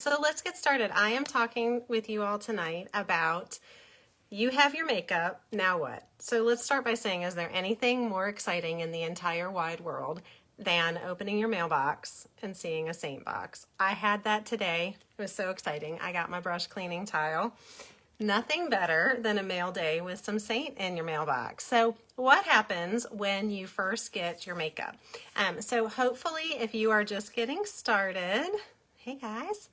So let's get started. I am talking with you all tonight about you have your makeup, now what? So let's start by saying, is there anything more exciting in the entire wide world than opening your mailbox and seeing a Seint box? I had that today. It was so exciting. I got my brush cleaning tile. Nothing better than a mail day with some Seint in your mailbox. So what happens when you first get your makeup? So hopefully if you are just getting started, hey guys,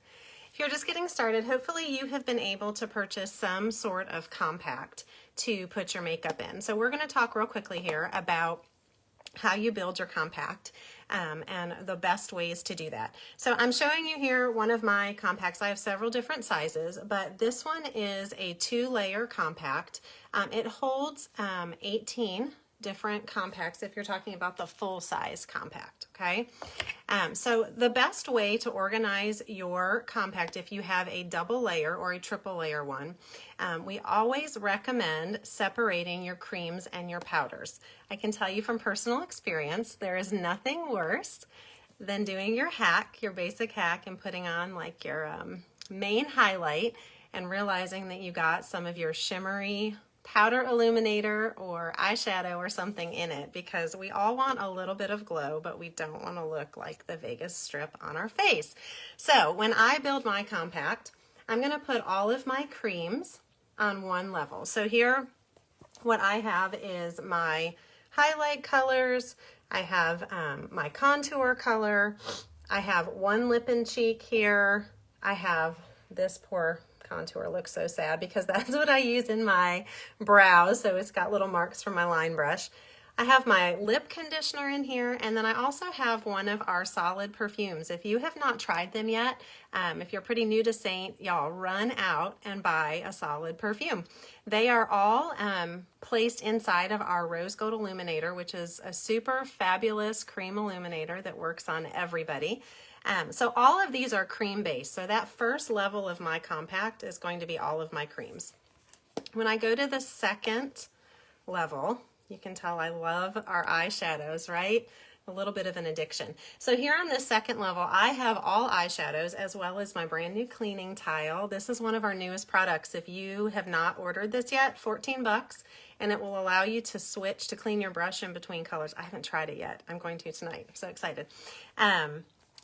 if you're just getting started, hopefully you have been able to purchase some sort of compact to put your makeup in. So we're going to talk real quickly here about how you build your compact and the best ways to do that. So I'm showing you here one of my compacts. I have several different sizes, but this one is a 2-layer compact. It holds 18 different compacts if you're talking about the full size compact, okay? So the best way to organize your compact, if you have a double layer or a triple layer one, we always recommend separating your creams and your powders. I can tell you from personal experience, there is nothing worse than doing your hack, your basic hack, and putting on like your main highlight and realizing that you got some of your shimmery powder illuminator or eyeshadow or something in it, because we all want a little bit of glow, but we don't want to look like the Vegas Strip on our face. So when I build my compact, I'm going to put all of my creams on one level. So here, what I have is my highlight colors. I have my contour color. I have one lip and cheek here. I have this poor contour looks so sad because that's what I use in my brows, so it's got little marks from my line brush. I have my lip conditioner in here, and then I also have one of our solid perfumes. If you have not tried them yet, if you're pretty new to Seint, y'all run out and buy a solid perfume. They are all placed inside of our rose gold illuminator, which is a super fabulous cream illuminator that works on everybody. So all of these are cream based. So that first level of my compact is going to be all of my creams. When I go to the second level, you can tell I love our eyeshadows, right? A little bit of an addiction. So here on this second level, I have all eyeshadows as well as my brand new cleaning tile. This is one of our newest products. If you have not ordered this yet, 14 bucks, and it will allow you to switch to clean your brush in between colors. I haven't tried it yet. I'm going to tonight. I'm so excited.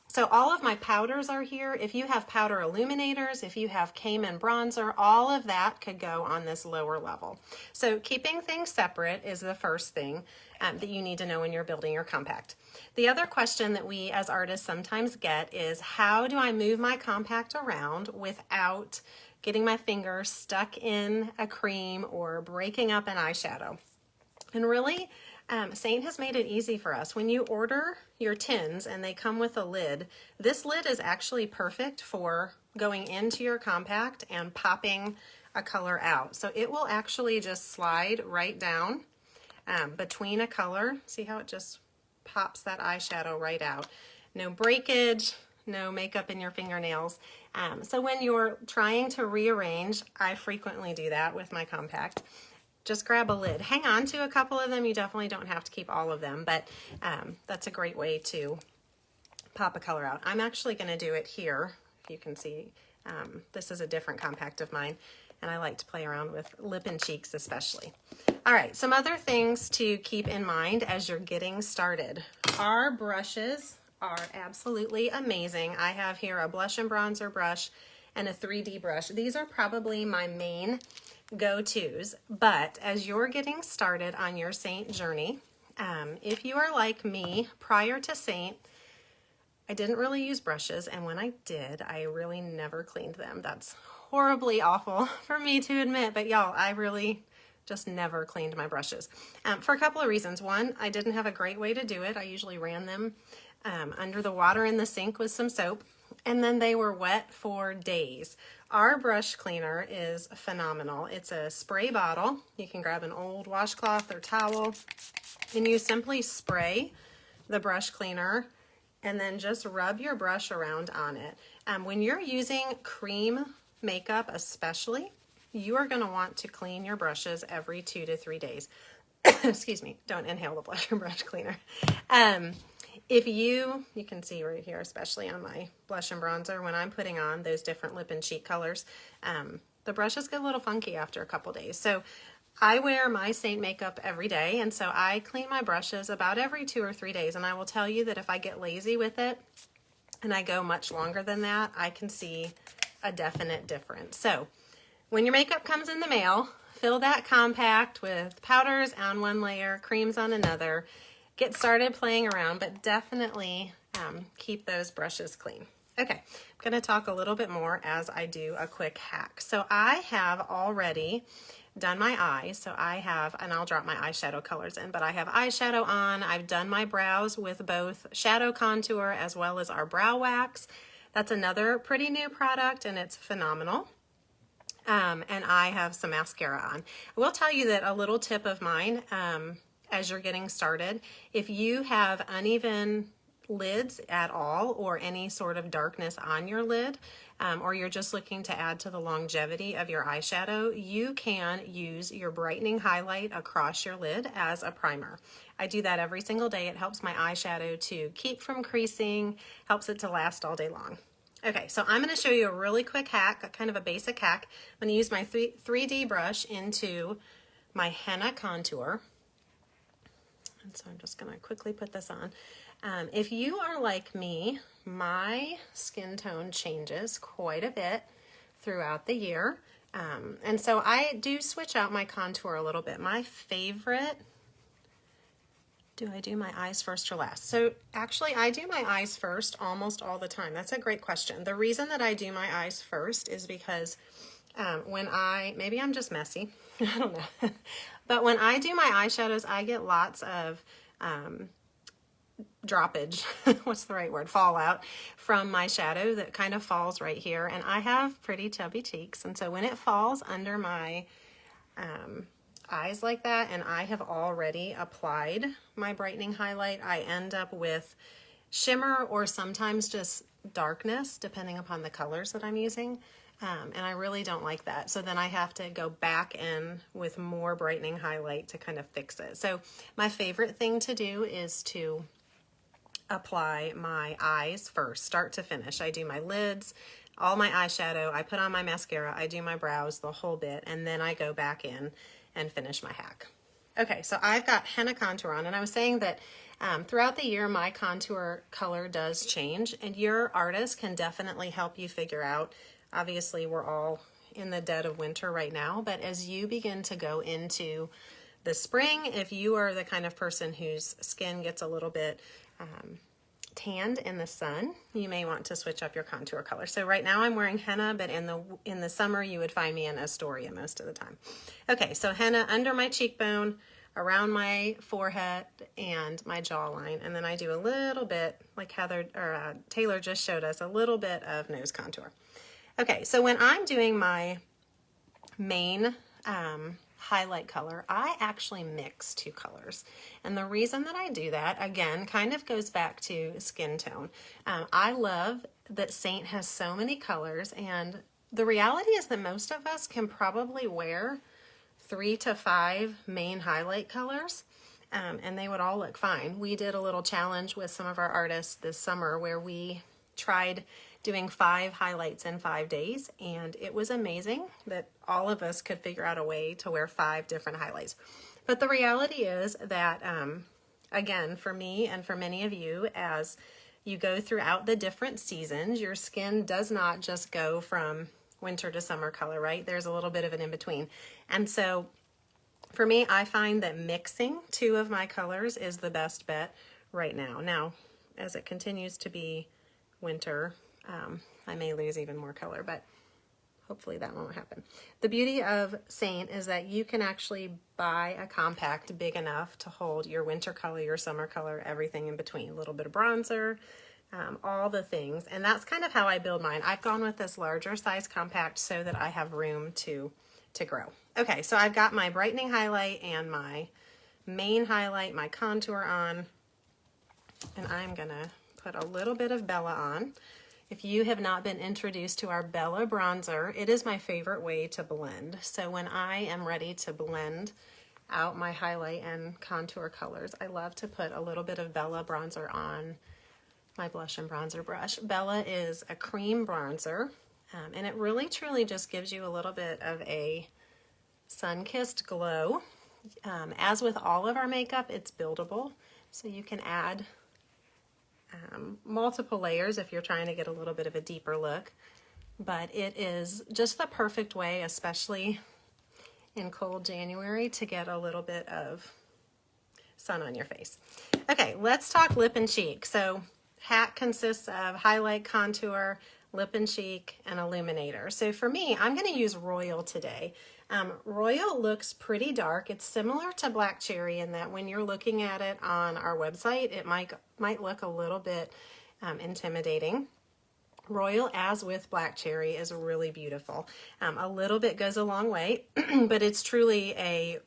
So all of my powders are here. If you have powder illuminators, if you have Cayman bronzer, all of that could go on this lower level. So keeping things separate is the first thing that you need to know when you're building your compact. The other question that we as artists sometimes get is, how do I move my compact around without getting my finger stuck in a cream or breaking up an eyeshadow? And really, Seint has made it easy for us. When you order your tins and they come with a lid, this lid is actually perfect for going into your compact and popping a color out. So it will actually just slide right down between a color. See how it just pops that eyeshadow right out. No breakage, no makeup in your fingernails. So when you're trying to rearrange, I frequently do that with my compact. Just grab a lid. Hang on to a couple of them. You definitely don't have to keep all of them, but that's a great way to pop a color out. I'm actually going to do it here. If you can see, this is a different compact of mine, and I like to play around with lip and cheeks especially. All right, some other things to keep in mind as you're getting started. Our brushes are absolutely amazing. I have here a blush and bronzer brush and a 3D brush. These are probably my main go-tos, but as you're getting started on your Seint journey, if you are like me, prior to Seint, I didn't really use brushes, and when I did, I really never cleaned them. That's horribly awful for me to admit, but y'all, I really just never cleaned my brushes for a couple of reasons. One, I didn't have a great way to do it. I usually ran them under the water in the sink with some soap, and then they were wet for days. Our brush cleaner is phenomenal. It's a spray bottle. You can grab an old washcloth or towel, and you simply spray the brush cleaner and then just rub your brush around on it. When you're using cream makeup especially, you are going to want to clean your brushes every 2 to 3 days. Excuse me, don't inhale the blush and brush cleaner. If you can see right here, especially on my blush and bronzer, when I'm putting on those different lip and cheek colors, the brushes get a little funky after a couple days. So I wear my Seint makeup every day, and so I clean my brushes about every 2 or 3 days, and I will tell you that if I get lazy with it and I go much longer than that, I can see a definite difference. So when your makeup comes in the mail, fill that compact with powders on one layer, creams on another. Get started playing around, but definitely keep those brushes clean. Okay, I'm going to talk a little bit more as I do a quick hack. So I have already done my eyes. So I have, and I'll drop my eyeshadow colors in, but I have eyeshadow on. I've done my brows with both shadow contour as well as our brow wax. That's another pretty new product, and it's phenomenal. And I have some mascara on. I will tell you that a little tip of mine, as you're getting started, if you have uneven lids at all or any sort of darkness on your lid, or you're just looking to add to the longevity of your eyeshadow, you can use your brightening highlight across your lid as a primer. I do that every single day. It helps my eyeshadow to keep from creasing, helps it to last all day long. Okay, so I'm going to show you a really quick hack, kind of a basic hack. I'm going to use my 3D brush into my henna contour. And so I'm just going to quickly put this on. If you are like me, my skin tone changes quite a bit throughout the year. And so I do switch out my contour a little bit. My favorite, do I do my eyes first or last? So actually I do my eyes first almost all the time. That's a great question. The reason that I do my eyes first is because maybe I'm just messy, I don't know. But when I do my eyeshadows, I get lots of droppage, what's the right word, fallout from my shadow that kind of falls right here. And I have pretty chubby cheeks. And so when it falls under my eyes like that, and I have already applied my brightening highlight, I end up with shimmer or sometimes just darkness, depending upon the colors that I'm using. And I really don't like that. So then I have to go back in with more brightening highlight to kind of fix it. So my favorite thing to do is to apply my eyes first, start to finish. I do my lids, all my eyeshadow, I put on my mascara, I do my brows, the whole bit, and then I go back in and finish my hack. Okay, so I've got henna contour on, and I was saying that throughout the year, my contour color does change, and your artist can definitely help you figure out. Obviously, we're all in the dead of winter right now, but as you begin to go into the spring, if you are the kind of person whose skin gets a little bit tanned in the sun, you may want to switch up your contour color. So right now I'm wearing henna, but in the summer you would find me in Astoria most of the time. Okay, so henna under my cheekbone, around my forehead, and my jawline, and then I do a little bit, like Taylor just showed us, a little bit of nose contour. Okay, so when I'm doing my main highlight color, I actually mix two colors. And the reason that I do that, again, kind of goes back to skin tone. I love that Seint has so many colors, and the reality is that most of us can probably wear 3 to 5 main highlight colors, and they would all look fine. We did a little challenge with some of our artists this summer where we tried doing 5 highlights in 5 days, and it was amazing that all of us could figure out a way to wear 5 different highlights. But the reality is that, again, for me and for many of you, as you go throughout the different seasons, your skin does not just go from winter to summer color, right? There's a little bit of an in-between. And so for me, I find that mixing 2 of my colors is the best bet right now. Now, as it continues to be winter, I may lose even more color, but hopefully that won't happen. The beauty of Seint is that you can actually buy a compact big enough to hold your winter color, your summer color, everything in between. A little bit of bronzer, all the things. And that's kind of how I build mine. I've gone with this larger size compact so that I have room to grow. Okay, so I've got my brightening highlight and my main highlight, my contour on, and I'm gonna put a little bit of Bella on. If you have not been introduced to our Bella bronzer, it is my favorite way to blend. So when I am ready to blend out my highlight and contour colors, I love to put a little bit of Bella bronzer on my blush and bronzer brush. Bella is a cream bronzer, and it really truly just gives you a little bit of a sun-kissed glow. As with all of our makeup, it's buildable, so you can add multiple layers if you're trying to get a little bit of a deeper look. But it is just the perfect way, especially in cold January, to get a little bit of sun on your face. Okay, let's talk lip and cheek. So hat consists of highlight, contour, lip and cheek, and illuminator. So for me, I'm going to use Royal today. Royal looks pretty dark. It's similar to Black Cherry in that when you're looking at it on our website, it might look a little bit intimidating. Royal, as with Black Cherry, is really beautiful. A little bit goes a long way, but it's truly a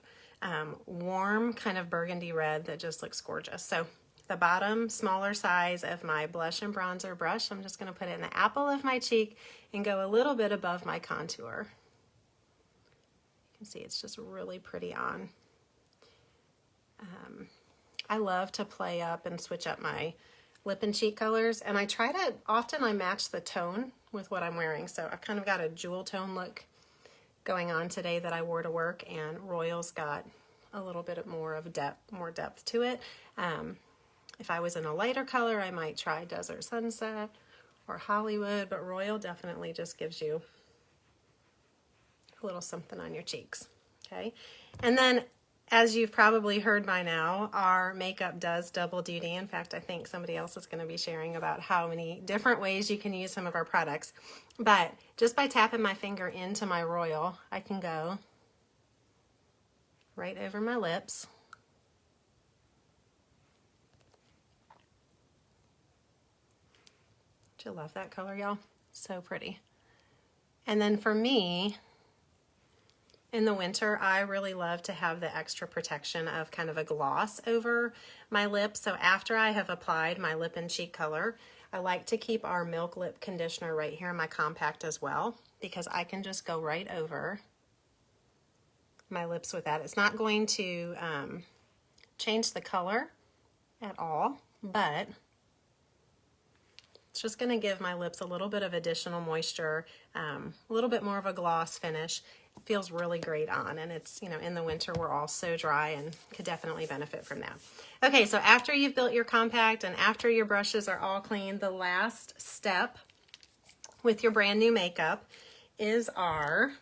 warm kind of burgundy red that just looks gorgeous. So the bottom smaller size of my blush and bronzer brush, I'm just going to put it in the apple of my cheek and go a little bit above my contour. You can see it's just really pretty on. I love to play up and switch up my lip and cheek colors, and often I match the tone with what I'm wearing. So I've kind of got a jewel tone look going on today that I wore to work, and Royal's got a little bit more depth to it. If I was in a lighter color, I might try Desert Sunset or Hollywood, but Royal definitely just gives you a little something on your cheeks, okay? And then, as you've probably heard by now, our makeup does double duty. In fact, I think somebody else is going to be sharing about how many different ways you can use some of our products. But just by tapping my finger into my Royal, I can go right over my lips. Do you love that color, y'all? So pretty. And then for me, in the winter, I really love to have the extra protection of kind of a gloss over my lips. So after I have applied my lip and cheek color, I like to keep our Milk Lip Conditioner right here in my compact as well, because I can just go right over my lips with that. It's not going to change the color at all, but it's just going to give my lips a little bit of additional moisture, a little bit more of a gloss finish. It feels really great on, and it's, you know, in the winter we're all so dry and could definitely benefit from that. Okay, so after you've built your compact and after your brushes are all clean, the last step with your brand new makeup is our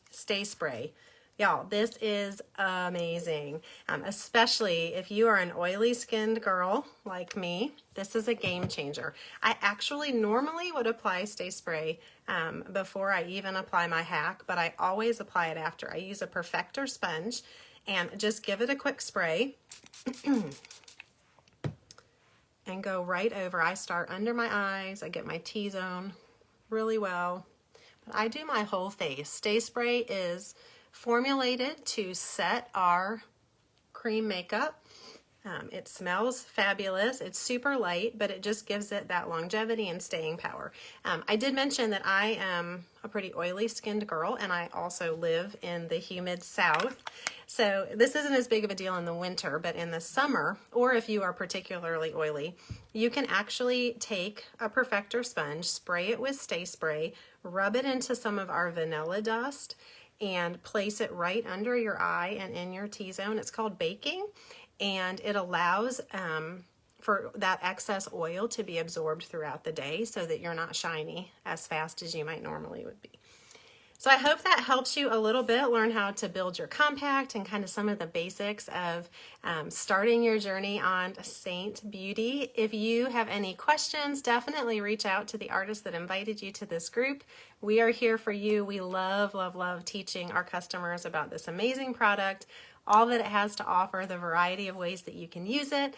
Stay Spray. Y'all, this is amazing, especially if you are an oily skinned girl like me. This is a game changer. I actually normally would apply Stay Spray before I even apply my hack, but I always apply it after. I use a Perfector sponge and just give it a quick spray and go right over. I start under my eyes. I get my T-zone really well, but I do my whole face. Stay Spray is formulated to set our cream makeup. It smells fabulous. It's super light, but it just gives it that longevity and staying power. I did mention that I am a pretty oily skinned girl, and I also live in the humid South. So this isn't as big of a deal in the winter, but in the summer, or if you are particularly oily, you can actually take a Perfector sponge, spray it with Stay Spray, rub it into some of our vanilla dust, and place it right under your eye and in your T-zone. It's called baking, and it allows for that excess oil to be absorbed throughout the day so that you're not shiny as fast as you might normally would be. So I hope that helps you a little bit learn how to build your compact and kind of some of the basics of starting your journey on Seint Beauty. If you have any questions, definitely reach out to the artist that invited you to this group. We are here for you. We love, love, love teaching our customers about this amazing product, all that it has to offer, the variety of ways that you can use it,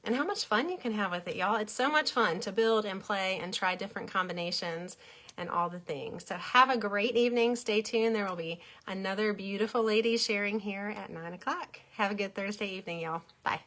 and how much fun you can have with it, y'all. It's so much fun to build and play and try different combinations and all the things. So have a great evening. Stay tuned. There will be another beautiful lady sharing here at 9 o'clock. Have a good Thursday evening, y'all. Bye.